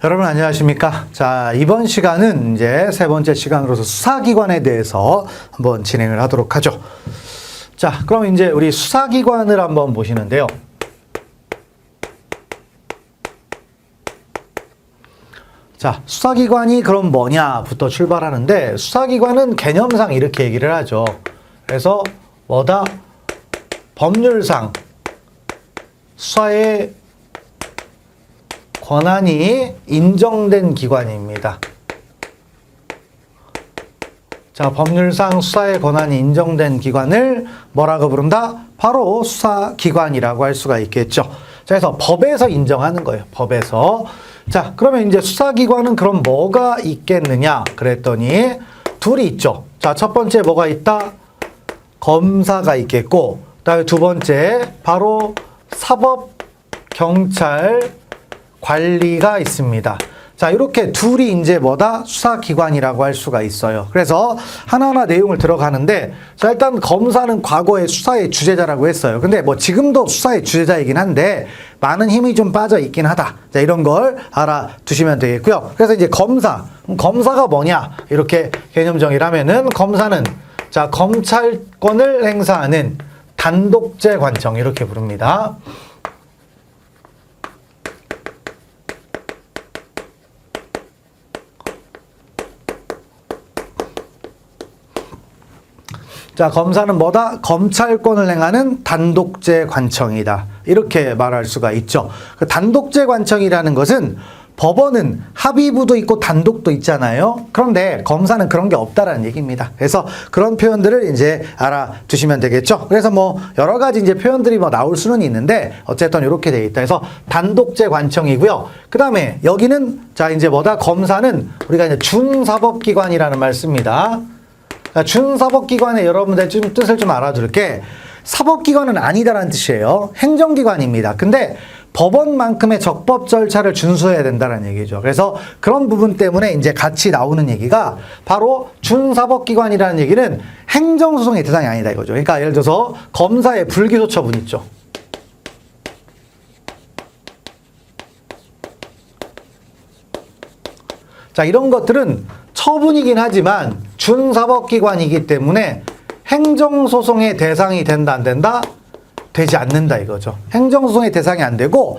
여러분 안녕하십니까? 자, 이번 시간은 이제 세 번째 시간으로서 수사기관에 대해서 한번 진행을 하도록 하죠. 자, 그럼 이제 우리 수사기관을 한번 보시는데요. 자, 수사기관이 그럼 뭐냐부터 출발하는데, 수사기관은 개념상 이렇게 얘기를 하죠. 그래서 뭐다? 법률상 수사의 권한이 인정된 기관입니다. 자, 법률상 수사의 권한이 인정된 기관을 뭐라고 부른다? 바로 수사기관이라고 할 수가 있겠죠. 자, 그래서 법에서 인정하는 거예요. 법에서. 자, 그러면 이제 수사기관은 그럼 뭐가 있겠느냐? 그랬더니 둘이 있죠. 자, 첫 번째 뭐가 있다? 검사가 있겠고, 그다음에 두 번째 바로 사법, 경찰, 관리가 있습니다. 자, 이렇게 둘이 이제 뭐다? 수사기관이라고 할 수가 있어요. 그래서 하나하나 내용을 들어가는데, 자, 일단 검사는 과거에 수사의 주재자라고 했어요. 근데 뭐 지금도 수사의 주재자이긴 한데, 많은 힘이 좀 빠져 있긴 하다. 자, 이런 걸 알아두시면 되겠고요. 그래서 이제 검사가 뭐냐? 이렇게 개념 정의를 하면은, 검사는 자, 검찰권을 행사하는 단독제 관청, 이렇게 부릅니다. 자, 검사는 뭐다? 검찰권을 행하는 단독제 관청이다. 이렇게 말할 수가 있죠. 그 단독제 관청이라는 것은 법원은 합의부도 있고 단독도 있잖아요. 그런데 검사는 그런 게 없다라는 얘기입니다. 그래서 그런 표현들을 이제 알아두시면 되겠죠. 그래서 뭐 여러 가지 이제 표현들이 뭐 나올 수는 있는데 어쨌든 이렇게 돼 있다. 그래서 단독제 관청이고요. 그 다음에 여기는 자, 이제 뭐다? 검사는 우리가 이제 준사법기관이라는 말 씁니다. 준사법기관의 여러분들 좀 뜻을 좀 알아둘 게, 사법기관은 아니다라는 뜻이에요. 행정기관입니다. 근데 법원만큼의 적법 절차를 준수해야 된다는 얘기죠. 그래서 그런 부분 때문에 이제 같이 나오는 얘기가 바로 준사법기관이라는 얘기는 행정소송의 대상이 아니다 이거죠. 그러니까 예를 들어서 검사의 불기소 처분 있죠. 자, 이런 것들은 처분이긴 하지만 준사법기관이기 때문에 행정소송의 대상이 된다, 안 된다? 되지 않는다 이거죠. 행정소송의 대상이 안 되고,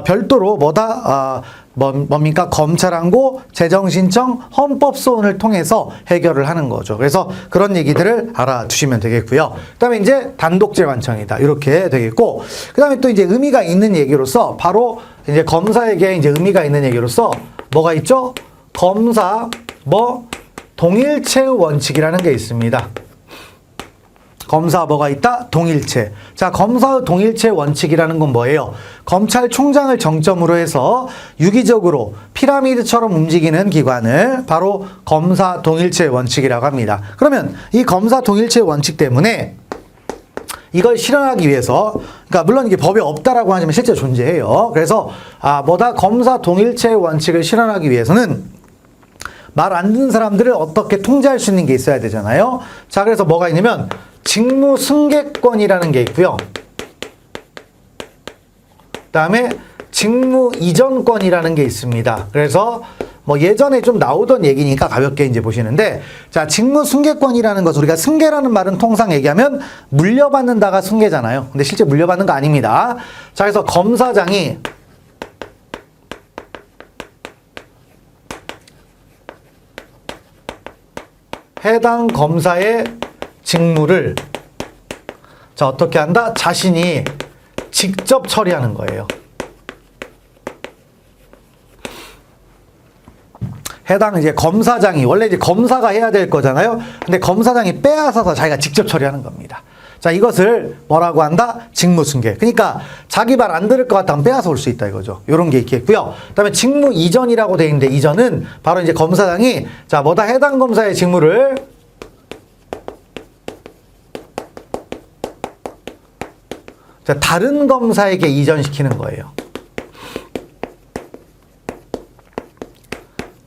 별도로 뭐다? 뭡니까? 검찰항고, 재정신청, 헌법소원을 통해서 해결을 하는 거죠. 그래서 그런 얘기들을 알아두시면 되겠고요. 그 다음에 이제 단독제 관청이다. 이렇게 되겠고, 그 다음에 또 이제 의미가 있는 얘기로서, 바로 이제 검사에게 이제 의미가 있는 얘기로서 뭐가 있죠? 검사, 동일체의 원칙이라는 게 있습니다. 검사 뭐가 있다? 동일체. 자, 검사의 동일체 원칙이라는 건 뭐예요? 검찰총장을 정점으로 해서 유기적으로 피라미드처럼 움직이는 기관을 바로 검사 동일체 원칙이라고 합니다. 그러면 이 검사 동일체 원칙 때문에 이걸 실현하기 위해서, 그러니까 물론 이게 법에 없다라고 하지만 실제 존재해요. 그래서 검사 동일체 원칙을 실현하기 위해서는 말 안 듣는 사람들을 어떻게 통제할 수 있는 게 있어야 되잖아요. 자, 그래서 뭐가 있냐면 직무 승계권이라는 게 있고요. 그다음에 직무 이전권이라는 게 있습니다. 그래서 뭐 예전에 좀 나오던 얘기니까 가볍게 이제 보시는데, 자, 직무 승계권이라는 것은 우리가 승계라는 말은 통상 얘기하면 물려받는다가 승계잖아요. 근데 실제 물려받는 거 아닙니다. 자, 그래서 검사장이 해당 검사의 직무를 자, 어떻게 한다? 자신이 직접 처리하는 거예요. 해당 이제 검사장이, 원래 이제 검사가 해야 될 거잖아요. 근데 검사장이 빼앗아서 자기가 직접 처리하는 겁니다. 자, 이것을 뭐라고 한다? 직무승계. 그러니까 자기 말 안 들을 것 같다면 빼앗아 올 수 있다 이거죠. 이런 게 있겠고요. 그다음에 직무 이전이라고 되어 있는데, 이전은 바로 이제 검사장이 자, 해당 검사의 직무를 자, 다른 검사에게 이전시키는 거예요.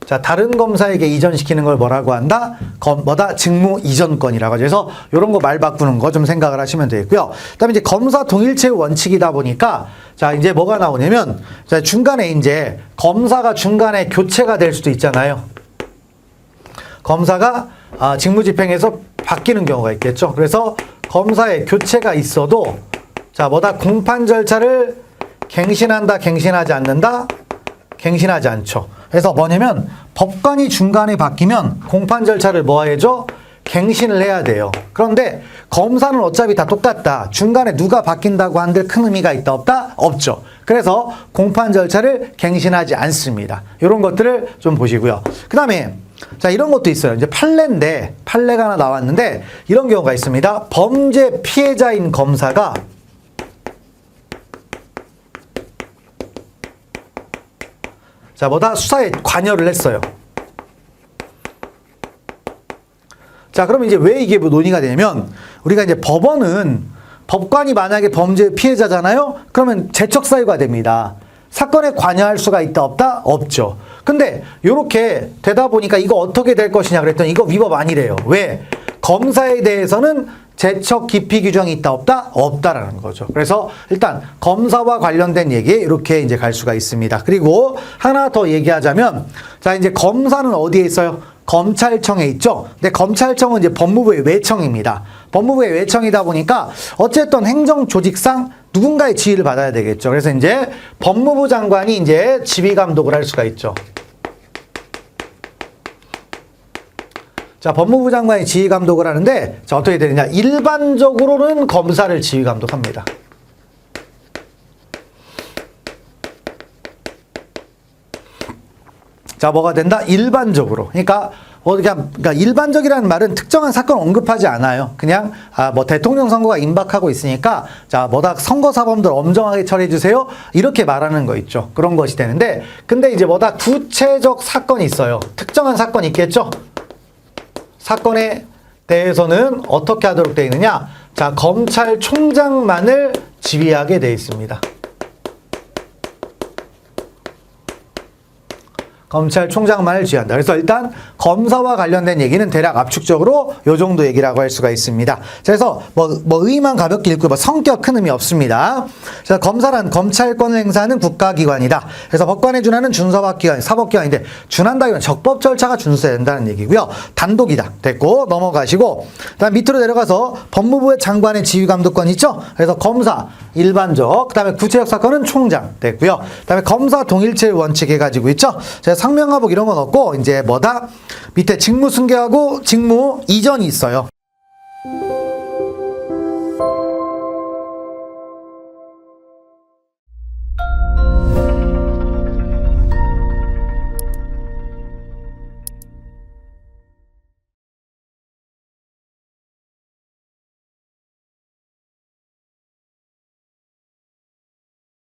자, 다른 검사에게 이전시키는 걸 뭐라고 한다? 뭐다? 직무 이전권이라고 하죠. 그래서 이런 거 말 바꾸는 거 좀 생각을 하시면 되겠고요. 그다음에 이제 검사 동일체 원칙이다 보니까 자, 이제 뭐가 나오냐면 자, 중간에 이제 검사가 중간에 교체가 될 수도 있잖아요. 검사가 직무집행에서 바뀌는 경우가 있겠죠. 그래서 검사의 교체가 있어도 자, 뭐다? 공판 절차를 갱신한다, 갱신하지 않는다? 갱신하지 않죠. 그래서 뭐냐면 법관이 중간에 바뀌면 공판 절차를 뭐 해야죠? 갱신을 해야 돼요. 그런데 검사는 어차피 다 똑같다. 중간에 누가 바뀐다고 한들 큰 의미가 있다 없다? 없죠. 그래서 공판 절차를 갱신하지 않습니다. 이런 것들을 좀 보시고요. 그 다음에 자, 이런 것도 있어요. 이제 판례인데 판례가 하나 나왔는데 이런 경우가 있습니다. 범죄 피해자인 검사가 자, 뭐다? 수사에 관여를 했어요. 자, 그러면 이제 왜 이게 논의가 되냐면, 우리가 이제 법관이 만약에 범죄 피해자잖아요? 그러면 제척 사유가 됩니다. 사건에 관여할 수가 있다, 없다? 없죠. 근데, 요렇게 되다 보니까 이거 어떻게 될 것이냐 그랬더니 이거 위법 아니래요. 왜? 검사에 대해서는 제척 기피 규정이 있다 없다? 없다라는 거죠. 그래서 일단 검사와 관련된 얘기에 이렇게 이제 갈 수가 있습니다. 그리고 하나 더 얘기하자면 자, 이제 검사는 어디에 있어요? 검찰청에 있죠. 근데 검찰청은 이제 법무부의 외청입니다. 법무부의 외청이다 보니까 어쨌든 행정 조직상 누군가의 지휘를 받아야 되겠죠. 그래서 이제 법무부 장관이 이제 지휘 감독을 할 수가 있죠. 자, 법무부 장관이 지휘 감독을 하는데, 자, 어떻게 되느냐. 일반적으로는 검사를 지휘 감독합니다. 자, 뭐가 된다? 일반적으로. 그러니까 일반적이라는 말은 특정한 사건을 언급하지 않아요. 그냥, 뭐 대통령 선거가 임박하고 있으니까, 자, 뭐다? 선거사범들 엄정하게 처리해주세요. 이렇게 말하는 거 있죠. 그런 것이 되는데, 근데 이제 뭐다? 구체적 사건이 있어요. 특정한 사건이 있겠죠? 사건에 대해서는 어떻게 하도록 되어 있느냐? 자, 검찰총장만을 지휘하게 되어 있습니다. 검찰총장만을 지휘한다. 그래서 일단 검사와 관련된 얘기는 대략 압축적으로 요 정도 얘기라고 할 수가 있습니다. 자, 그래서 뭐 의의만 가볍게 읽고 뭐 성격 큰 의미 없습니다. 자, 검사란 검찰권을 행사하는 국가기관이다. 그래서 법관에 준하는 준사법기관, 사법기관인데 준한다기는 적법 절차가 준수해야 된다는 얘기고요. 단독이다. 됐고 넘어가시고 그다음 밑으로 내려가서 법무부의 장관의 지휘감독권 있죠. 그래서 검사 일반적, 그다음에 구체적 사건은 총장 됐고요. 그다음에 검사 동일체 원칙 해가지고 있죠. 자, 상명하복 이런 건 없고 이제 뭐다? 밑에 직무 승계하고 직무 이전이 있어요.